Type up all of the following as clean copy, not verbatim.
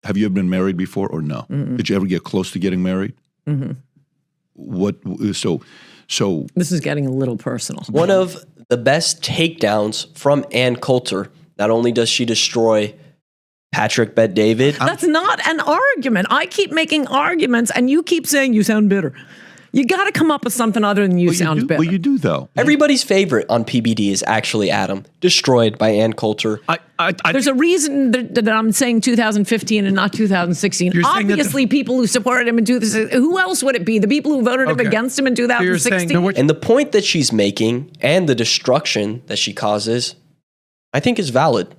Have you ever been married before or no? Mm-mm. Did you ever get close to getting married? Mm-hmm. So this is getting a little personal. One of the best takedowns from Anne Coulter. Not only does she destroy Patrick Bet-David. That's not an argument. I keep making arguments, and you keep saying you sound bitter. You got to come up with something other than you sound bitter. Well, you do, though. Everybody's favorite on PBD is actually Adam, destroyed by Anne Coulter. There's a reason that I'm saying 2015 and not 2016. Obviously, people who supported him in 2016, who else would it be? The people who voted him against him in 2016? And the point that she's making and the destruction that she causes, I think is valid.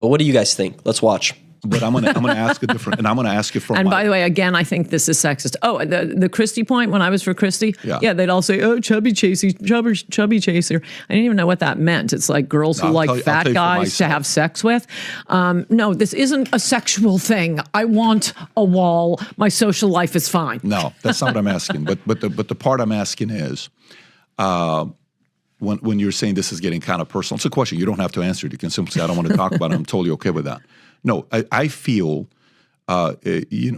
But what do you guys think? Let's watch. But I'm gonna ask a different, and I'm gonna ask it from. And by the way, again, I think this is sexist. Oh, the Christie point when I was for Christie, they'd all say, "Oh, chubby chaser." I didn't even know what that meant. It's like girls who like fat guys to have sex with. No, this isn't a sexual thing. I want a wall. My social life is fine. No, that's not what I'm asking. But the part I'm asking is, when you're saying this is getting kind of personal, it's a question. You don't have to answer it. You can simply say, "I don't want to talk about it." I'm totally okay with that. No, I feel,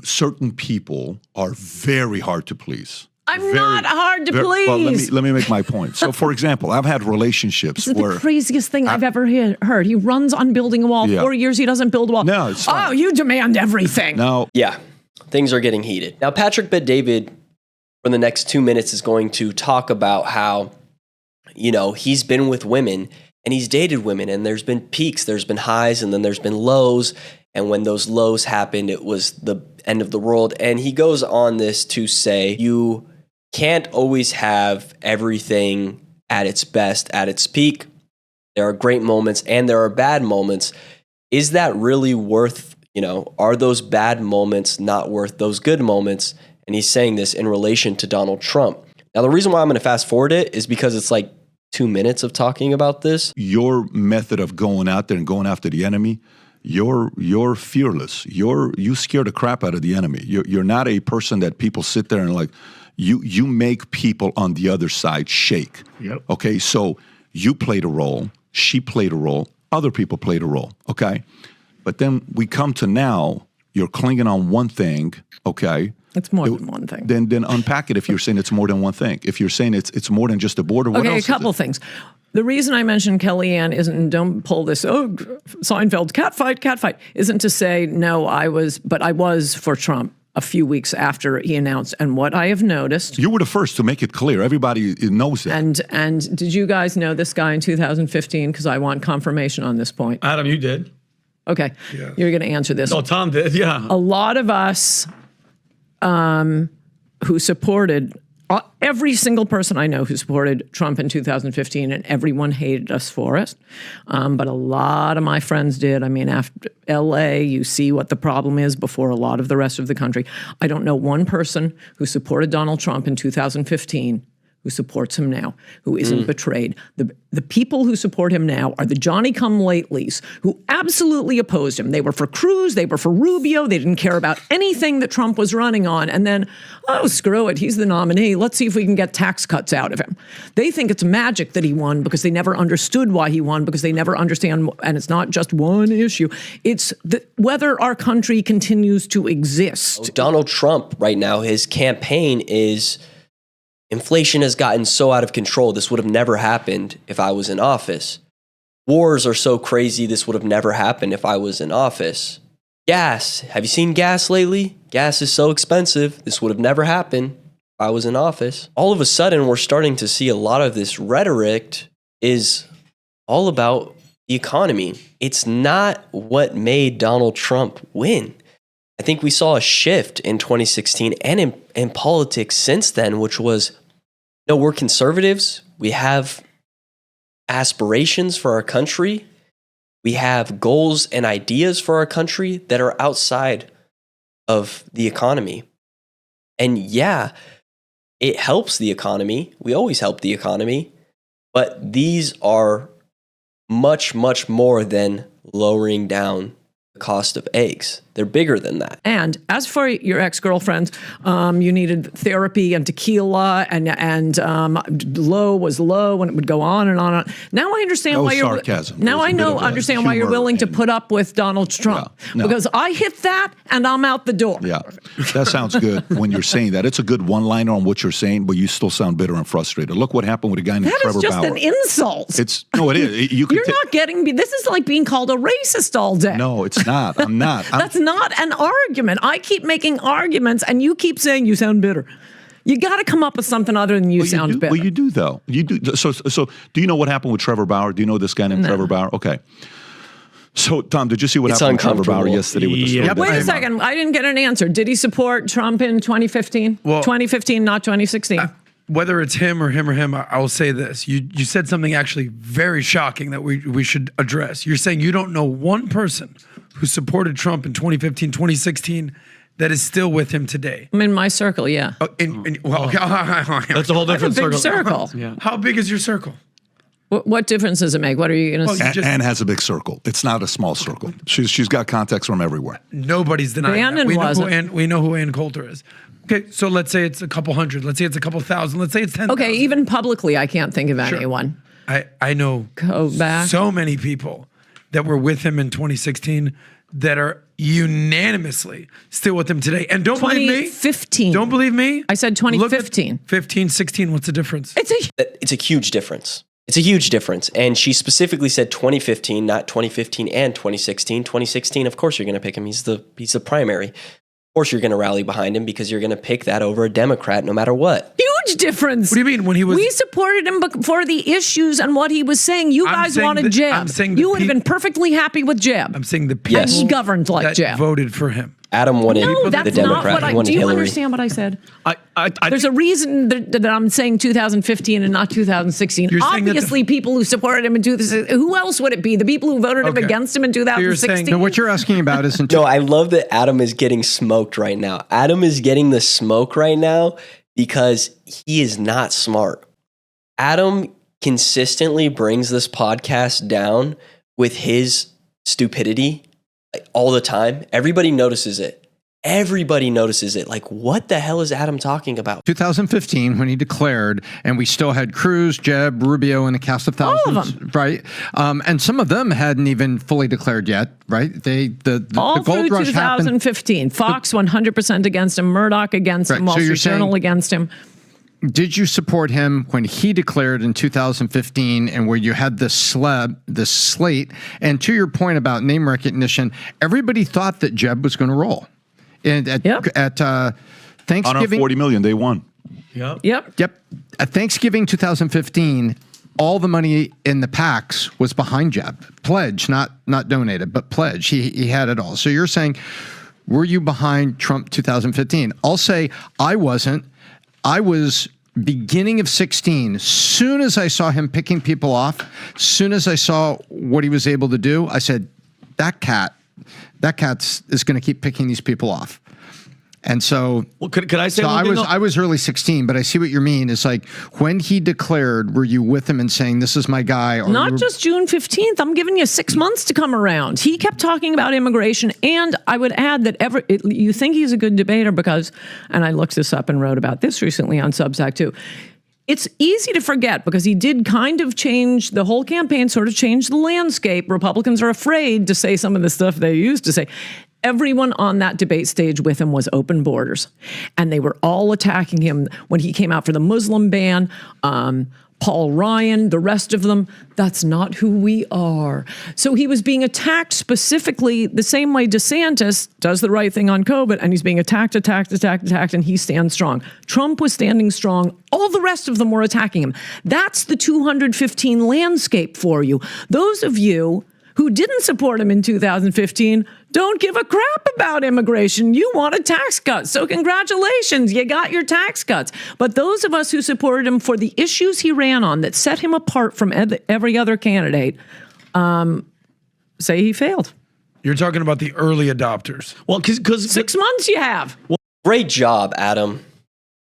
certain people are very hard to please. I'm not hard to please. Well, let me make my point. So, for example, I've had relationships this is where the craziest thing I've ever heard. He runs on building a wall. 4 years he doesn't build a wall. No, it's fine. Oh, you demand everything. No. Yeah, things are getting heated. Now, Patrick Bet-David, for the next 2 minutes, is going to talk about how, he's been with women. And he's dated women, and there's been peaks, there's been highs, and then there's been lows. And when those lows happened, it was the end of the world. And he goes on this to say, you can't always have everything at its best, at its peak. There are great moments, and there are bad moments. Is that really worth, are those bad moments not worth those good moments? And he's saying this in relation to Donald Trump. Now, the reason why I'm going to fast forward it is because it's like 2 minutes of talking about this. Your method of going out there and going after the enemy, you're fearless. You scare the crap out of the enemy. You're not a person that people sit there and like, you make people on the other side shake. Yep. Okay, so you played a role, she played a role, other people played a role, okay? But then we come to now, you're clinging on one thing, okay? It's more than one thing. Then unpack it if you're saying it's more than one thing. If you're saying it's more than just a border, what else? Okay, a couple things. The reason I mentioned Kellyanne isn't, don't pull this, Seinfeld, catfight, isn't to say, no, I was for Trump a few weeks after he announced. And what I have noticed. You were the first to make it clear. Everybody knows that. And did you guys know this guy in 2015? Because I want confirmation on this point. Adam, you did. Okay, you're going to answer this. No, Tom did, yeah. A lot of us who supported, every single person I know who supported Trump in 2015, and everyone hated us for it. But a lot of my friends did. I mean, after LA, you see what the problem is before a lot of the rest of the country. I don't know one person who supported Donald Trump in 2015 who supports him now, who isn't betrayed. The people who support him now are the Johnny-come-latelys who absolutely opposed him. They were for Cruz, they were for Rubio, they didn't care about anything that Trump was running on. And then, oh, screw it, he's the nominee. Let's see if we can get tax cuts out of him. They think it's magic that he won because they never understood why he won, because they never understand, and it's not just one issue. It's whether our country continues to exist. Donald Trump right now, his campaign is, inflation has gotten so out of control, this would have never happened if I was in office. Wars are so crazy, this would have never happened if I was in office. Gas, have you seen gas lately? Gas is so expensive, this would have never happened if I was in office. All of a sudden, we're starting to see a lot of this rhetoric is all about the economy. It's not what made Donald Trump win. I think we saw a shift in 2016 and in politics since then, which was, no, we're conservatives. We have aspirations for our country. We have goals and ideas for our country that are outside of the economy. And yeah, it helps the economy. We always help the economy. But these are much, much more than lowering down the cost of eggs. They're bigger than that. And as for your ex-girlfriend, you needed therapy and tequila, and low was low, and it would go on and on and on. Now I understand why you're sarcasm. now I know understand why you're willing to put up with Donald Trump, because I hit that and I'm out the door. Yeah, that sounds good when you're saying that. It's a good one-liner on what you're saying, but you still sound bitter and frustrated. Look what happened with a guy named Trevor Bauer. That is just an insult. It is. You're not getting me. This is like being called a racist all day. No, it's not. I'm not. That's not an argument. I keep making arguments, and you keep saying you sound bitter. You got to come up with something other than you sound bitter. Well, you do, though. You do. So, do you know what happened with Trevor Bauer? Do you know this guy named Trevor Bauer? Okay. So, Tom, did you see what happened with Trevor Bauer yesterday with the story? Wait a second. I didn't get an answer. Did he support Trump in 2015? Well, 2015, not 2016. Whether it's him, I will say this. You said something actually very shocking that we should address. You're saying you don't know one person who supported Trump in 2015, 2016 that is still with him today. I'm in my circle, yeah. That's a whole different circle. Yeah. How big is your circle? What difference does it make? What are you going to say? Anne has a big circle. It's not a small circle. She's got contacts from everywhere. Nobody's denying that. We know who Anne Coulter is. Okay, so let's say it's a couple hundred. Let's say it's a couple thousand. Let's say it's 10,000. Okay, even publicly, I can't think of anyone. I know so many people that were with him in 2016 that are unanimously still with him today. And don't believe me. 2015. Don't believe me. I said 2015. 15, 16, what's the difference? It's a huge difference. It's a huge difference. And she specifically said 2015, not 2015 and 2016. 2016, of course you're going to pick him. He's the primary. Of course you're going to rally behind him because you're going to pick that over a Democrat no matter what. Huge difference. What do you mean? We supported him for the issues and what he was saying. You guys wanted Jeb. You would have been perfectly happy with Jeb. I'm saying the people and he governed like Jeb. Voted for him. Adam wanted the Democrat. Not what he wanted do you Hillary. Understand what I said? There's a reason that I'm saying 2015 and not 2016. Obviously, people who supported him in 2016. Who else would it be? The people who voted him against him in 2016. So what you're asking about is No, I love that Adam is getting smoked right now. Adam is getting the smoke right now because he is not smart. Adam consistently brings this podcast down with his stupidity. All the time. Everybody notices it. Like, what the hell is Adam talking about? 2015, when he declared, and we still had Cruz, Jeb, Rubio, and a cast of thousands, all of them. right? And some of them hadn't even fully declared yet, right? The gold rush 2015. Happened. Fox 100% against him. Murdoch against him. Wall Street Journal against him. Did you support him when he declared in 2015 and where you had this slate? And to your point about name recognition, everybody thought that Jeb was going to roll. And at Thanksgiving... On our $40 million, they won. Yep. At Thanksgiving 2015, all the money in the PACs was behind Jeb. Pledge, not donated, but pledge. He had it all. So you're saying, were you behind Trump 2015? I'll say I wasn't. I was beginning of 16. Soon as I saw him picking people off, soon as I saw what he was able to do, I said, that cat's is going to keep picking these people off. And so, could I say? So I was early 16, but I see what you mean. It's like when he declared, were you with him and saying, "This is my guy"? Or not just June 15th. I'm giving you 6 months to come around. He kept talking about immigration, and I would add that you think he's a good debater because, and I looked this up and wrote about this recently on Substack too. It's easy to forget because he did kind of change the whole campaign, sort of changed the landscape. Republicans are afraid to say some of the stuff they used to say. Everyone on that debate stage with him was open borders, and they were all attacking him when he came out for the Muslim ban. Paul Ryan, the rest of them, that's not who we are. So he was being attacked specifically the same way DeSantis does the right thing on COVID, and he's being attacked, and he stands strong. Trump was standing strong. All the rest of them were attacking him. That's the 215 landscape for you. Those of you who didn't support him in 2015 don't give a crap about immigration. You want a tax cut. So congratulations, you got your tax cuts. But those of us who supported him for the issues he ran on that set him apart from every other candidate say he failed. You're talking about the early adopters. Well, because 6 months you have. Great job, Adam.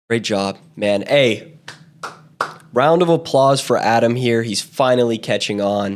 Great job, man. Hey, round of applause for Adam here. He's finally catching on.